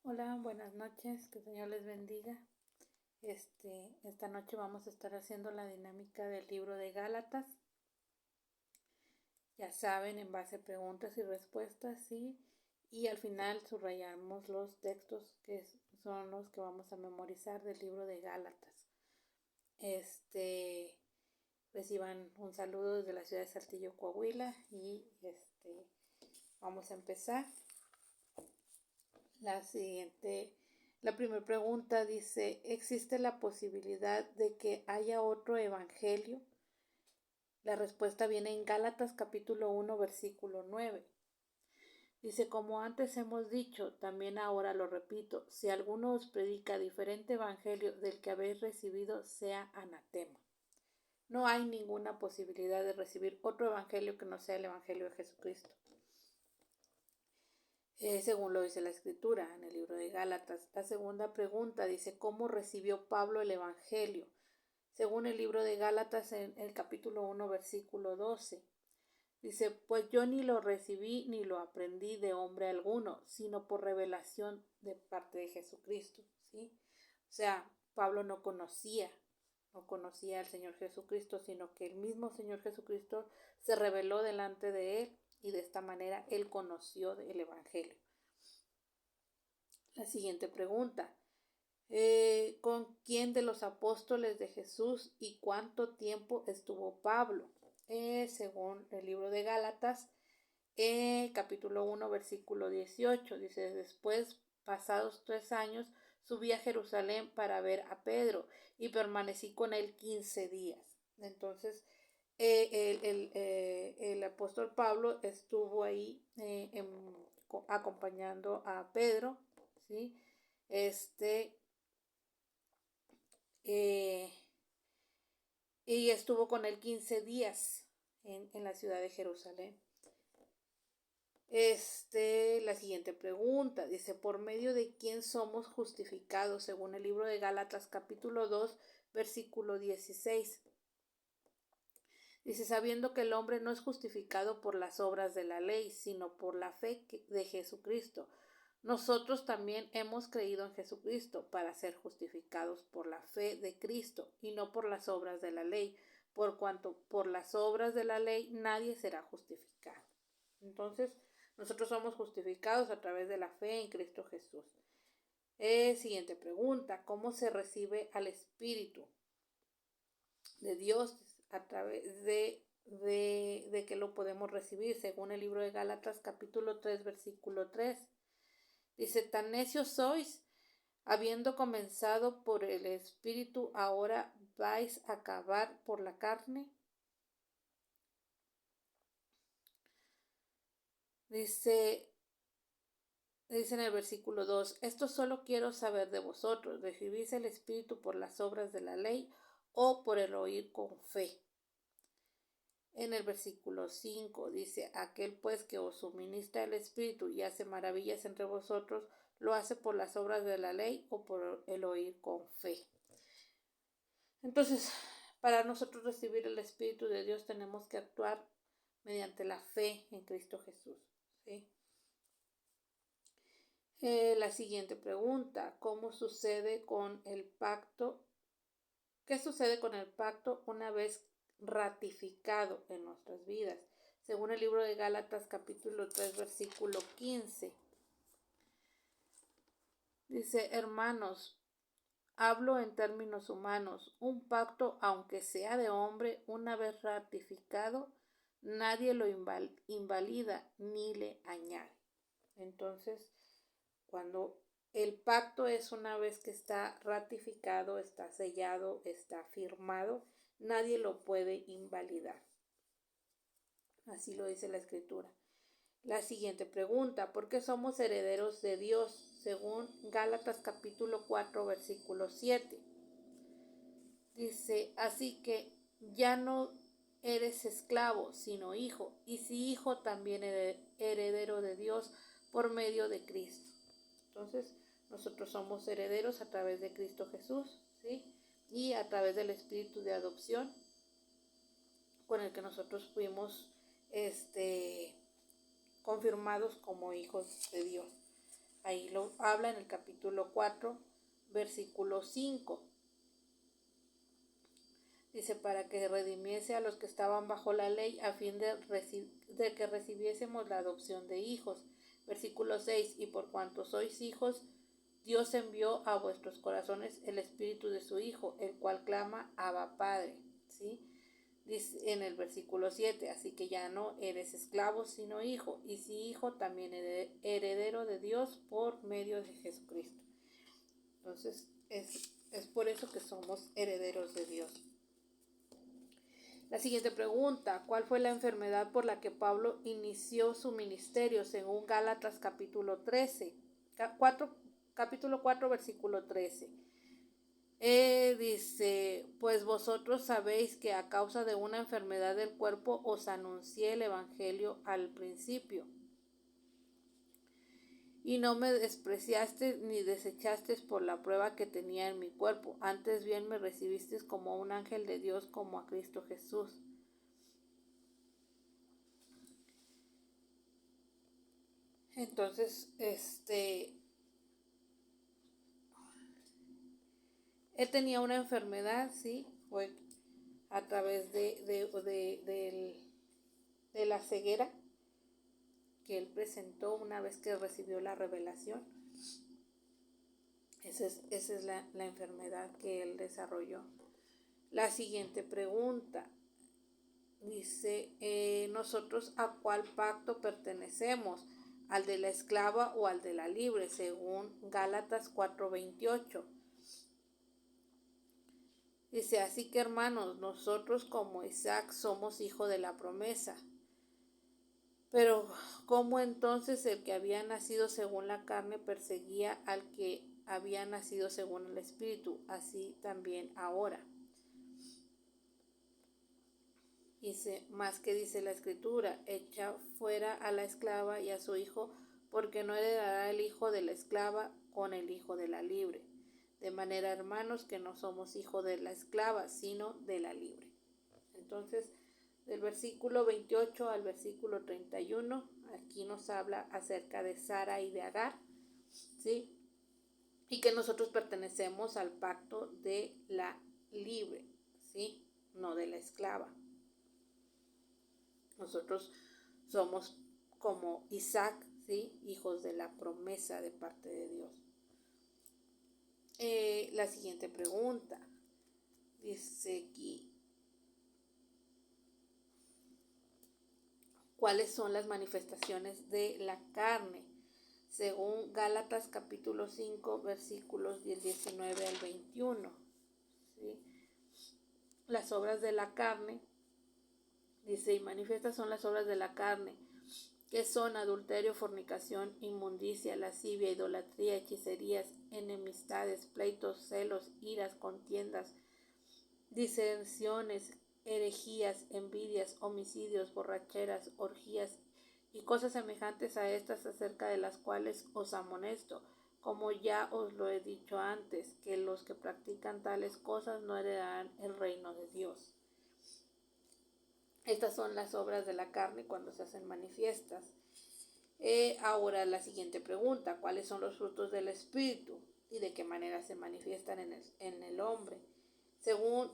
Hola, buenas noches, que el Señor les bendiga. Esta noche vamos a estar haciendo la dinámica del libro de Gálatas. Ya saben, en base a preguntas y respuestas, sí. Y al final subrayamos los textos que son los que vamos a memorizar del libro de Gálatas. Reciban un saludo desde la ciudad de Saltillo, Coahuila, y vamos a empezar. La primera pregunta dice: ¿existe la posibilidad de que haya otro evangelio? La respuesta viene en Gálatas capítulo 1 versículo 9. Dice: como antes hemos dicho, también ahora lo repito, si alguno os predica diferente evangelio del que habéis recibido, sea anatema. No hay ninguna posibilidad de recibir otro evangelio que no sea el evangelio de Jesucristo. Según lo dice la Escritura en el libro de Gálatas. La segunda pregunta dice: ¿cómo recibió Pablo el Evangelio? Según el libro de Gálatas en el capítulo 1 versículo 12. Dice: pues yo ni lo recibí ni lo aprendí de hombre alguno, sino por revelación de parte de Jesucristo. ¿Sí? O sea, Pablo no conocía al Señor Jesucristo, sino que el mismo Señor Jesucristo se reveló delante de él, y de esta manera él conoció el Evangelio. La siguiente pregunta: ¿con quién de los apóstoles de Jesús y cuánto tiempo estuvo Pablo? Según el libro de Gálatas, capítulo 1, versículo 18, dice: después, pasados 3 años, subí a Jerusalén para ver a Pedro y permanecí con él 15 días. Entonces, el apóstol Pablo estuvo ahí acompañando a Pedro, ¿sí? Y estuvo con él 15 días en la ciudad de Jerusalén. La siguiente pregunta dice: ¿por medio de quién somos justificados? Según el libro de Gálatas capítulo 2 versículo 16. Dice: sabiendo que el hombre no es justificado por las obras de la ley, sino por la fe de Jesucristo. Nosotros también hemos creído en Jesucristo para ser justificados por la fe de Cristo y no por las obras de la ley, por cuanto por las obras de la ley nadie será justificado. Entonces, nosotros somos justificados a través de la fe en Cristo Jesús. Siguiente pregunta: ¿cómo se recibe al Espíritu de Dios? A través de que lo podemos recibir, según el libro de Gálatas capítulo 3 versículo 3. Dice: tan necios sois, habiendo comenzado por el Espíritu, ahora vais a acabar por la carne. Dice en el versículo 2: esto solo quiero saber de vosotros, ¿recibís el Espíritu por las obras de la ley o por el oír con fe? En el versículo 5 dice: aquel pues que os suministra el Espíritu y hace maravillas entre vosotros, ¿lo hace por las obras de la ley o por el oír con fe? Entonces, para nosotros recibir el Espíritu de Dios tenemos que actuar mediante la fe en Cristo Jesús, ¿sí? La siguiente pregunta: ¿cómo sucede con el pacto? ¿Qué sucede con el pacto una vez ratificado en nuestras vidas? Según el libro de Gálatas capítulo 3 versículo 15. Dice: hermanos, hablo en términos humanos. Un pacto, aunque sea de hombre, una vez ratificado, nadie lo invalida ni le añade. Entonces, cuando el pacto es una vez que está ratificado, está sellado, está firmado, nadie lo puede invalidar. Así lo dice la Escritura. La siguiente pregunta: ¿por qué somos herederos de Dios? Según Gálatas capítulo 4 versículo 7. Dice: así que ya no eres esclavo, sino hijo, y si hijo, también heredero de Dios por medio de Cristo. Entonces, nosotros somos herederos a través de Cristo Jesús, ¿sí? Y a través del espíritu de adopción con el que nosotros fuimos confirmados como hijos de Dios. Ahí lo habla en el capítulo 4, versículo 5. Dice, para que redimiese a los que estaban bajo la ley, a fin de que recibiésemos la adopción de hijos. Versículo 6, y por cuanto sois hijos, Dios envió a vuestros corazones el espíritu de su Hijo, el cual clama, Abba Padre. ¿Sí? Dice en el versículo 7, así que ya no eres esclavo, sino hijo, y si hijo, también heredero de Dios por medio de Jesucristo. Entonces, es por eso que somos herederos de Dios. La siguiente pregunta, ¿cuál fue la enfermedad por la que Pablo inició su ministerio según Gálatas capítulo 4, versículo 13? Dice, pues vosotros sabéis que a causa de una enfermedad del cuerpo os anuncié el evangelio al principio. Y no me despreciaste ni desechaste por la prueba que tenía en mi cuerpo. Antes bien me recibisteis como un ángel de Dios, como a Cristo Jesús. Entonces, él tenía una enfermedad, sí, fue a través de la ceguera que él presentó una vez que recibió la revelación. Esa es la enfermedad que él desarrolló. La siguiente pregunta dice, ¿nosotros a cuál pacto pertenecemos? ¿Al de la esclava o al de la libre? Según Gálatas 4:28. Dice, así que hermanos, nosotros como Isaac somos hijos de la promesa. Pero ¿cómo entonces el que había nacido según la carne perseguía al que había nacido según el Espíritu? Así también ahora. Dice, más que dice la Escritura, echa fuera a la esclava y a su hijo, porque no heredará el hijo de la esclava con el hijo de la libre. De manera, hermanos, que no somos hijos de la esclava, sino de la libre. Entonces, del versículo 28 al versículo 31, aquí nos habla acerca de Sara y de Agar, ¿sí? Y que nosotros pertenecemos al pacto de la libre, ¿sí? No de la esclava. Nosotros somos como Isaac, ¿sí? Hijos de la promesa de parte de Dios. La siguiente pregunta dice aquí, ¿cuáles son las manifestaciones de la carne? Según Gálatas capítulo 5, versículos del 19 al 21. ¿Sí? Las obras de la carne, dice, y manifiestas son las obras de la carne, que son adulterio, fornicación, inmundicia, lascivia, idolatría, hechicerías, enemistades, pleitos, celos, iras, contiendas, disensiones, herejías, envidias, homicidios, borracheras, orgías y cosas semejantes a estas, acerca de las cuales os amonesto, como ya os lo he dicho antes, que los que practican tales cosas no heredarán el reino de Dios. Estas son las obras de la carne cuando se hacen manifiestas. Ahora la siguiente pregunta, ¿cuáles son los frutos del Espíritu y de qué manera se manifiestan en el hombre? Según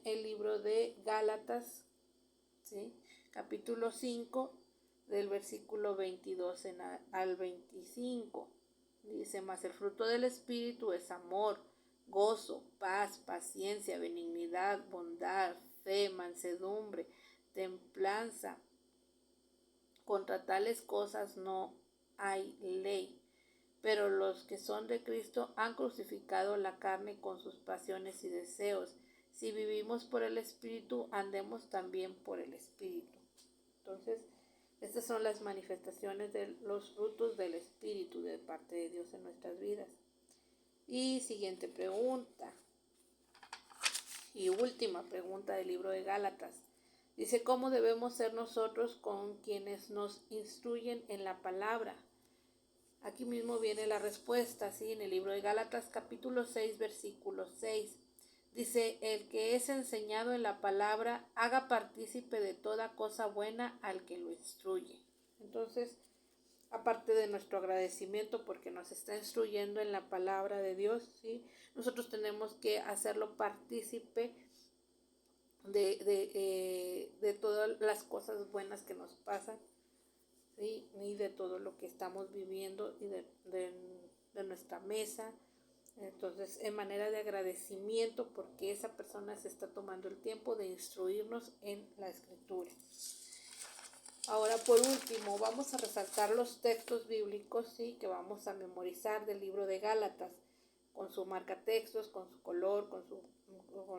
el libro de Gálatas, ¿sí? Capítulo 5, del versículo 22 al 25. Dice, mas el fruto del Espíritu es amor, gozo, paz, paciencia, benignidad, bondad, fe, mansedumbre, templanza. Contra tales cosas no hay ley. Pero los que son de Cristo han crucificado la carne con sus pasiones y deseos. Si vivimos por el Espíritu, andemos también por el Espíritu. Entonces, estas son las manifestaciones de los frutos del Espíritu de parte de Dios en nuestras vidas. Y siguiente pregunta. Y última pregunta del libro de Gálatas. Dice, ¿cómo debemos ser nosotros con quienes nos instruyen en la palabra? Aquí mismo viene la respuesta, ¿sí? En el libro de Gálatas capítulo 6, versículo 6. Dice, el que es enseñado en la palabra, haga partícipe de toda cosa buena al que lo instruye. Entonces, aparte de nuestro agradecimiento porque nos está instruyendo en la palabra de Dios, ¿sí? Nosotros tenemos que hacerlo partícipe de todas las cosas buenas que nos pasan, ¿sí? Y de todo lo que estamos viviendo y de nuestra mesa. Entonces, en manera de agradecimiento porque esa persona se está tomando el tiempo de instruirnos en la escritura. Ahora, por último, vamos a resaltar los textos bíblicos, ¿sí? Que vamos a memorizar del libro de Gálatas, con su marcatextos, con su color, con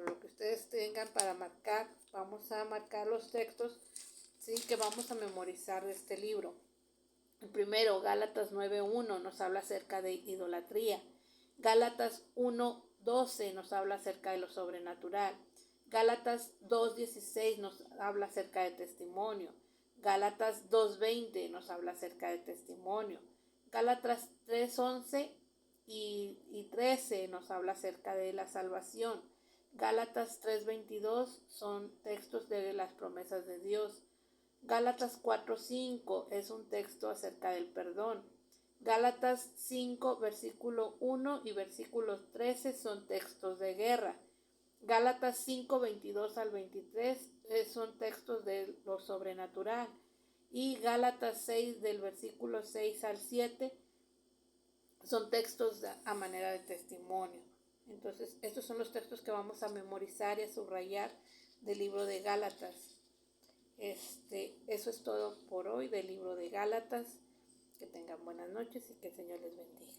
lo que ustedes tengan para marcar. Vamos a marcar los textos, ¿sí? Que vamos a memorizar de este libro. El primero, Gálatas 9:1, nos habla acerca de idolatría. Gálatas 1:12 nos habla acerca de lo sobrenatural. Gálatas 2:16 nos habla acerca de testimonio. Gálatas 2:20 nos habla acerca de testimonio. Gálatas 3:11 y 13 nos habla acerca de la salvación. Gálatas 3:22 son textos de las promesas de Dios. Gálatas 4:5 es un texto acerca del perdón. Gálatas 5, versículo 1 y versículo 13 son textos de guerra. Gálatas 5, 22 al 23 son textos de lo sobrenatural. Y Gálatas 6, del versículo 6 al 7, son textos a manera de testimonio. Entonces, estos son los textos que vamos a memorizar y a subrayar del libro de Gálatas. Eso es todo por hoy del libro de Gálatas. Que tengan buenas noches y que el Señor les bendiga.